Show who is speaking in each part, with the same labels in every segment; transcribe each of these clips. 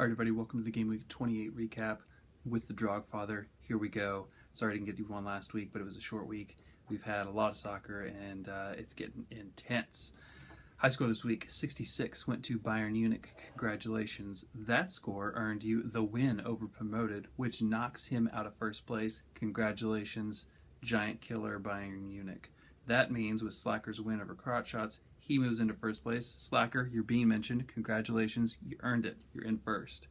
Speaker 1: All right, everybody, welcome to the Game Week 28 recap with the Drogfather. Here we go. Sorry I didn't get to one last week, but it was a short week. We've had a lot of soccer, and it's getting intense. High score this week, 66, went to Bayern Munich. Congratulations. That score earned you the win over promoted, which knocks him out of first place. Congratulations, giant killer Bayern Munich. That means with Slacker's win over Crotch Shots, he moves into first place. Slacker, you're being mentioned. Congratulations, you earned it. You're in first.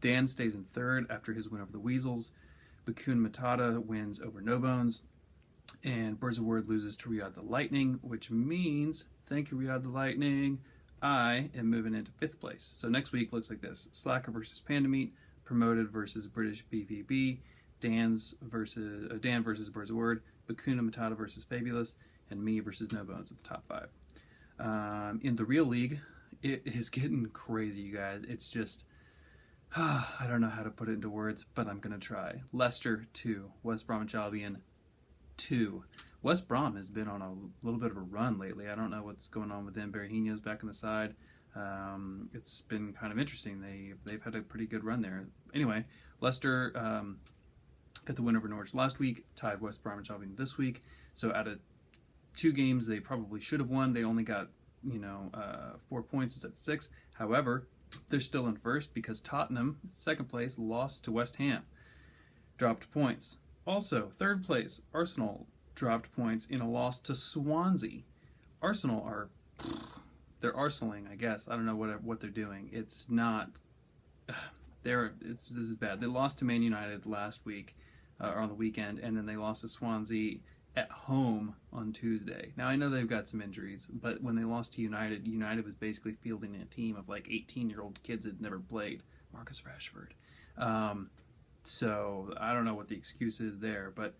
Speaker 1: Dan stays in third after his win over the Weasels. Bakun Matata wins over No Bones. And Birds of Word loses to Riyadh the Lightning, which means, thank you Riyadh the Lightning, I am moving into fifth place. So next week looks like this. Slacker versus Panda Meat, Promoted versus British BVB, Dan versus Birds of Word, Bakuna Matata versus Fabulous, and me versus No Bones at the top five. In the real league, it is getting crazy, you guys. It's just, I don't know how to put it into words, but I'm going to try. Leicester 2, West Bromwich Albion 2. West Brom has been on a little bit of a run lately. I don't know what's going on with them. Berahino's back on the side. It's been kind of interesting. They've had a pretty good run there. Anyway, Leicester got the win over Norwich last week, tied West Bromwich Albion this week. So out of 2 games they probably should have won, they only got 4 points instead of 6. However, they're still in first because Tottenham, second place, lost to West Ham, dropped points. Also, third place, Arsenal dropped points in a loss to Swansea. Arsenal they're Arsenaling, I guess. I don't know what they're doing. It's not. This is bad. They lost to Man United last week, or on the weekend, and then they lost to Swansea at home on Tuesday. Now, I know they've got some injuries, but when they lost to United, United was basically fielding a team of like 18-year-old kids that never played. Marcus Rashford. So I don't know what the excuse is there, but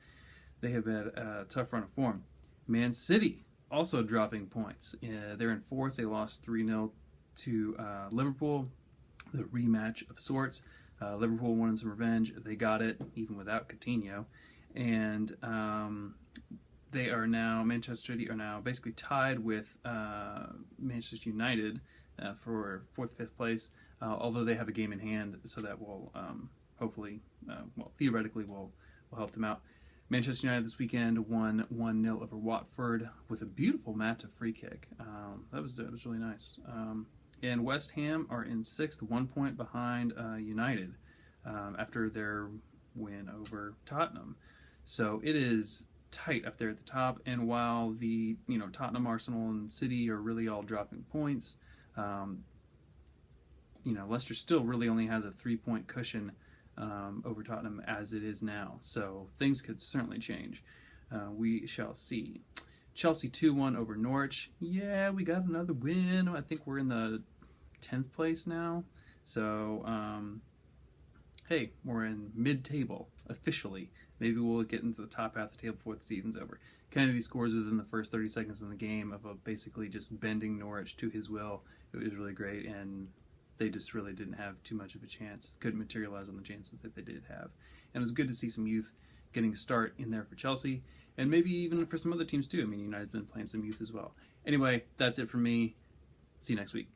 Speaker 1: they have had a tough run of form. Man City also dropping points. They're in fourth. They lost 3-0 to Liverpool, the rematch of sorts. Liverpool wanted some revenge. They got it, even without Coutinho. And they are now, Manchester City are now basically tied with Manchester United for 4th, 5th place, although they have a game in hand, so that will hopefully, theoretically will help them out. Manchester United this weekend won 1-0 over Watford with a beautiful Mata free kick. That was really nice. And West Ham are in 6th, 1 point behind United after their win over Tottenham. So it is tight up there at the top. And while the Tottenham, Arsenal, and City are really all dropping points, Leicester still really only has a 3-point cushion over Tottenham as it is now. So things could certainly change. We shall see. Chelsea 2-1 over Norwich. Yeah, we got another win. I think we're in the 10th place now. So, hey, we're in mid-table officially. Maybe we'll get into the top half of the table before the season's over. Kennedy scores within the first 30 seconds in the game of basically just bending Norwich to his will. It was really great, and they just really didn't have too much of a chance. Couldn't materialize on the chances that they did have. And it was good to see some youth getting a start in there for Chelsea, and maybe even for some other teams too. I mean, United's been playing some youth as well. Anyway, that's it for me. See you next week.